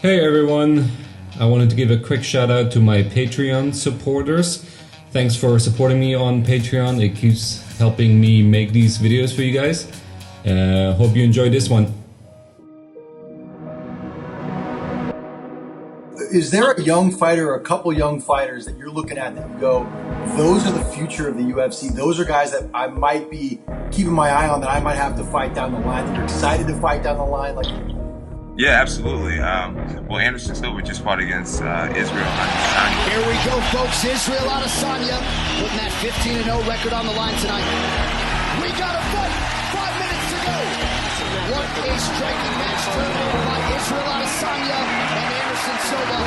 Hey everyone, I wanted to give a quick shout out to my Patreon supporters. Thanks for supporting me on Patreon. It keeps helping me make these videos for you guys. Hope you enjoyed this one. Is there a young fighter or a couple young fighters that you're looking at that you go, those are the future of the UFC? Those are guys that I might be keeping my eye on, that I might have to fight down the line, that you're excited to fight down the line? Yeah, absolutely. Well, Anderson Silva just fought against Israel Adesanya. Here we go, folks. Israel Adesanya putting that 15-0 record on the line tonight. We got a fight. 5 minutes to go. What a striking match terminated by Israel Adesanya and Anderson Silva.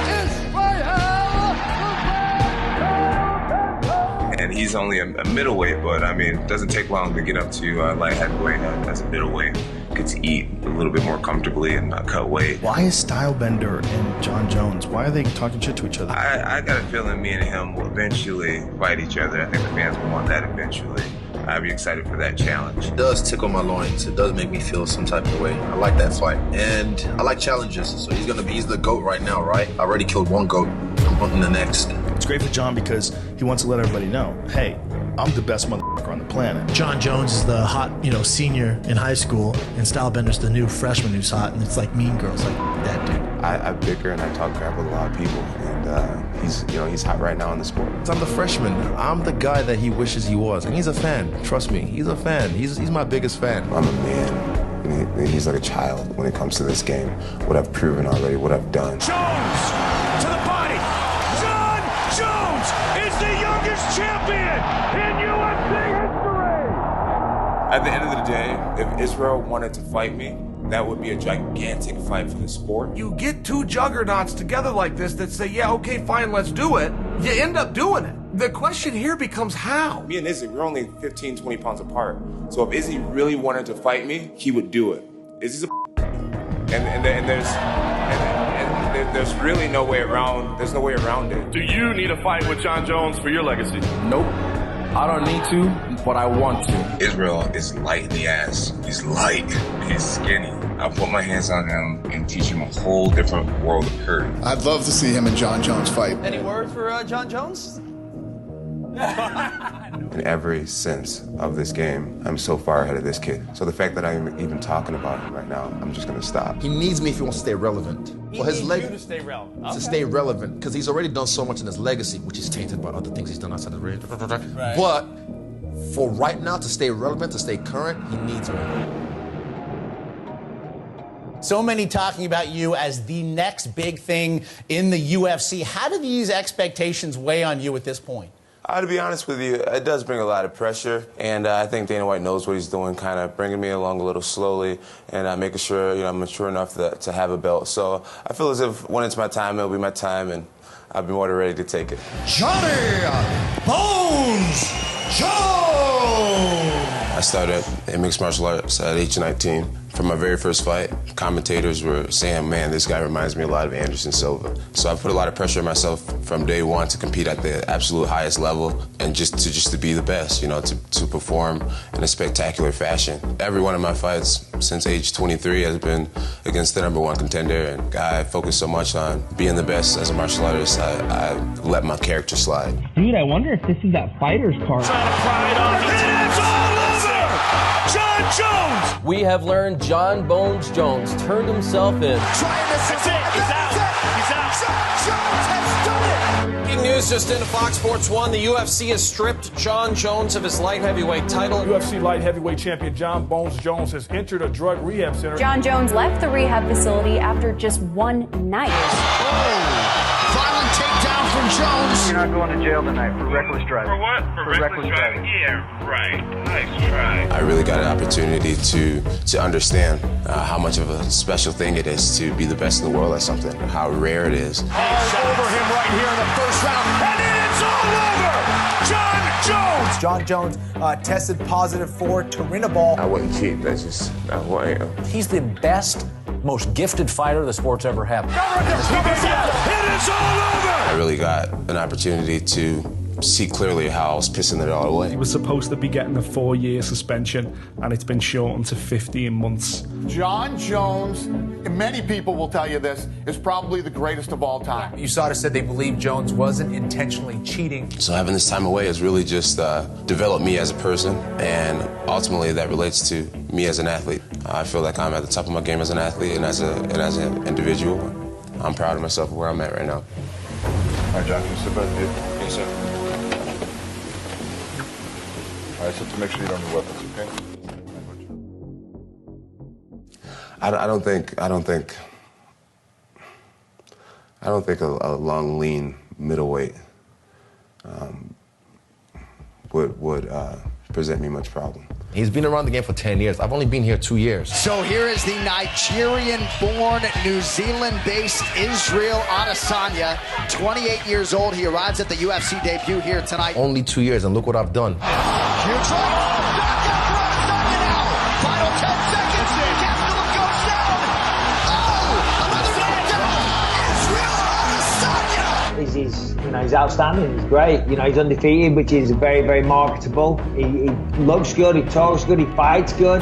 And he's only a middleweight, but I mean, it doesn't take long to get up to light heavyweight as a middleweight. Get to eat a little bit more comfortably and not cut weight. Why is Stylebender and Jon Jones, why are they talking shit to each other? I got a feeling me and him will eventually fight each other. I think the fans will want that eventually. I'd be excited for that challenge. It does tickle my loins. It does make me feel some type of way. I like that fight. And I like challenges. So he's the GOAT right now, right? I already killed one GOAT. I'm hunting the next. It's great for Jon because he wants to let everybody know, hey, I'm the best motherfucker on the planet. Jon Jones is the hot, senior in high school, and Stylebender's the new freshman who's hot, and it's like Mean Girls, like that dude. I bicker and I talk crap with a lot of people, and he's hot right now in the sport. I'm the freshman. I'm the guy that he wishes he was, and he's a fan. Trust me, he's a fan. He's my biggest fan. I'm a man, and he's like a child when it comes to this game. What I've proven already, what I've done. Jones to the body. Jon Jones is the youngest champion in UFC history. At the end of the day, if Israel wanted to fight me, that would be a gigantic fight for the sport. You get two juggernauts together like this that say, yeah, okay, fine, let's do it. You end up doing it. The question here becomes how. Me and Izzy, we're only 15, 20 pounds apart. So if Izzy really wanted to fight me, he would do it. Izzy's a and there's really no way around. There's no way around it. Do you need a fight with Jon Jones for your legacy? Nope. I don't need to, but I want to. Israel is light in the ass. He's light. He's skinny. I'll put my hands on him and teach him a whole different world of hurt. I'd love to see him and Jon Jones fight. Any word for Jon Jones? In every sense of this game, I'm so far ahead of this kid. So the fact that I'm even talking about him right now, I'm just gonna stop. He needs me if he wants to stay relevant. He needs you to stay relevant. To stay relevant, because he's already done so much in his legacy, which is tainted by other things he's done outside the ring. Right. But for right now, to stay relevant, to stay current, he needs me. So many talking about you as the next big thing in the UFC. How do these expectations weigh on you at this point? To be honest with you, it does bring a lot of pressure, and I think Dana White knows what he's doing, kind of bringing me along a little slowly, and making sure I'm mature enough to have a belt. So I feel as if when it's my time, it'll be my time, and I'll be more than ready to take it. Johnny Bones Jones! I started in mixed martial arts at age 19. From my very first fight, commentators were saying, man, this guy reminds me a lot of Anderson Silva. So I put a lot of pressure on myself from day one to compete at the absolute highest level and just to be the best, to perform in a spectacular fashion. Every one of my fights since age 23 has been against the #1 contender, and I focus so much on being the best as a martial artist, I let my character slide. Dude, I wonder if this is that fighter's card. Trying to pry it off. It's all over! Jon Jones! We have learned Jon Bones Jones turned himself in. That's it. He's out. He's out. Jon Jones has done it! Breaking news just into Fox Sports 1. The UFC has stripped Jon Jones of his light heavyweight title. UFC light heavyweight champion Jon Bones Jones has entered a drug rehab center. Jon Jones left the rehab facility after just one night. Violent takedown from Jones. You're not going to jail tonight for reckless driving. For what? For reckless driving? Yeah, right. Nice try. I really got an opportunity to understand how much of a special thing it is to be the best in the world at something, how rare it is. All over him right here in the first round, and then it's all over! Jon Jones! Jon Jones tested positive for Turinabol. I wouldn't cheat, that's just not who I am. He's the best, most gifted fighter the sport's ever had. It is all over! I really got an opportunity to see clearly how I was pissing it all away. He was supposed to be getting a 4-year suspension, and it's been shortened to 15 months. Jon Jones, and many people will tell you this, is probably the greatest of all time. USADA said they believe Jones wasn't intentionally cheating. So having this time away has really just developed me as a person, and ultimately that relates to me as an athlete. I feel like I'm at the top of my game as an athlete and as an individual. I'm proud of myself where I'm at right now. All right, John, can you sit back, dude? Yes, sir. All right, so to make sure you don't have weapons, okay? I don't think a long, lean middleweight would present me much problem. He's been around the game for 10 years. I've only been here 2 years. So here is the Nigerian-born, New Zealand-based Israel Adesanya, 28 years old. He arrives at the UFC debut here tonight. Only 2 years, and look what I've done. Huge right. Knockout for Adesanya now. Final 10 seconds. Gastelum goes down. Oh, another knockdown. Israel Adesanya. He's outstanding. He's great. He's undefeated, which is very, very marketable. He looks good. He talks good. He fights good.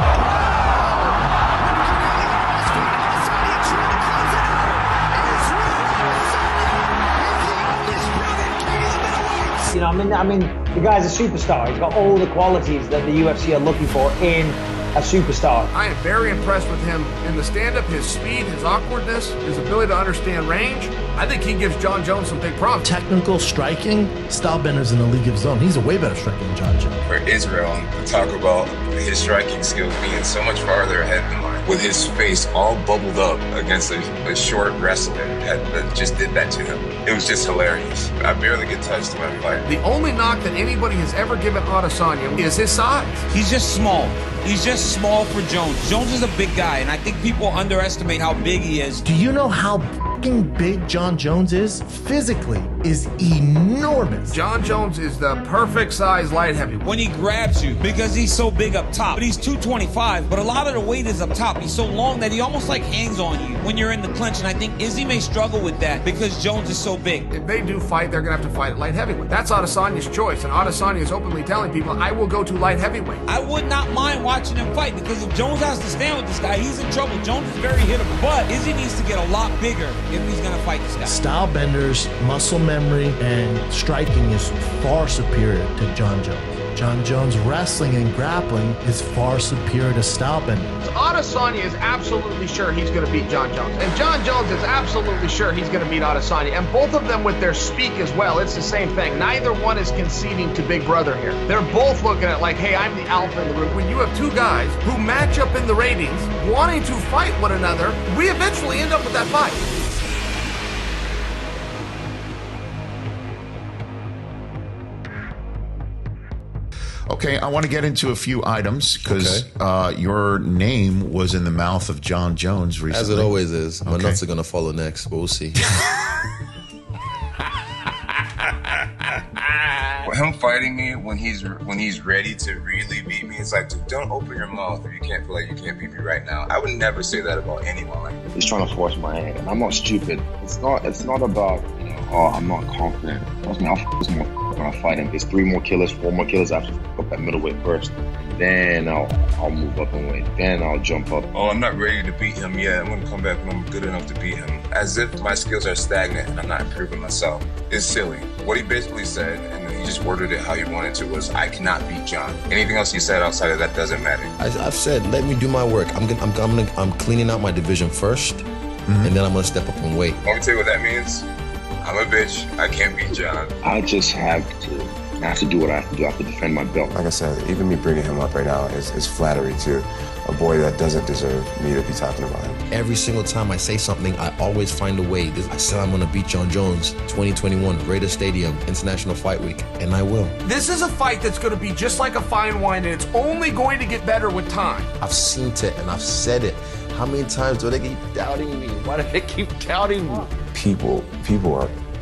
I mean, the guy's a superstar. He's got all the qualities that the UFC are looking for in a superstar. I am very impressed with him in the stand-up, his speed, his awkwardness, his ability to understand range. I think he gives Jon Jones some big props. Technical striking, Stylbender's in the league of his own. He's a way better striker than Jon Jones. For Israel, to talk about his striking skills being so much farther ahead than mine, with his face all bubbled up against a short wrestler that just did that to him. It was just hilarious. I barely get touched in my fight. The only knock that anybody has ever given Adesanya is his size. He's just small. He's just small for Jones. Jones is a big guy, and I think people underestimate how big he is. Do you know how big Jon Jones is? Physically is enormous. Jon Jones is the perfect size light heavyweight. When he grabs you, because he's so big up top. But he's 225, but a lot of the weight is up top. He's so long that he almost like hangs on you when you're in the clinch, and I think Izzy may struggle with that because Jones is so big. If they do fight, they're going to have to fight at light heavyweight. That's Adesanya's choice, and Adesanya is openly telling people, I will go to light heavyweight. I would not mind watching him fight, because if Jones has to stand with this guy, he's in trouble. Jones is very hittable, but Izzy needs to get a lot bigger if he's going to fight this guy. Stylbender's muscle memory and striking is far superior to Jon Jones. Jon Jones' wrestling and grappling is far superior to Stylebender. Adesanya is absolutely sure he's going to beat Jon Jones, and Jon Jones is absolutely sure he's going to beat Adesanya, and both of them with their speak as well. It's the same thing. Neither one is conceding to Big Brother here. They're both looking at it like, hey, I'm the alpha in the room. When you have two guys who match up in the ratings, wanting to fight one another, we eventually end up with that fight. Okay, I want to get into a few items because your name was in the mouth of Jon Jones recently. As it always is. My nuts are going to follow next, but we'll see. Him fighting me when he's ready to really beat me, it's like, dude, don't open your mouth if you can't feel like you can't beat me right now. I would never say that about anyone. He's trying to force my hand, and I'm not stupid. It's not about, I'm not confident. Trust me, I'll this more when I fight him. There's 4 more killers I have to up that middleweight first. Then I'll move up in weight. Then I'll jump up. Oh, I'm not ready to beat him yet. I'm gonna come back when I'm good enough to beat him. As if my skills are stagnant and I'm not improving myself. It's silly. What he basically said, and then he just worded it how he wanted to, was, I cannot beat Jon. Anything else he said outside of that doesn't matter. I've said, let me do my work. I'm cleaning out my division first, and then I'm gonna step up in weight. Want me to tell you what that means? I'm a bitch. I can't beat Jon. I just have to do what I have to do. I have to defend my belt. Like I said, even me bringing him up right now is flattery to a boy that doesn't deserve me to be talking about him. Every single time I say something, I always find a way. I said I'm gonna beat Jon Jones, 2021, Raiders Stadium, International Fight Week, and I will. This is a fight that's going to be just like a fine wine, and it's only going to get better with time. I've seen it and I've said it. How many times do they keep doubting me? Why do they keep doubting me? People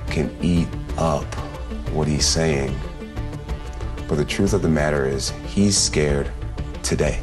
can eat up what he's saying, but the truth of the matter is he's scared today.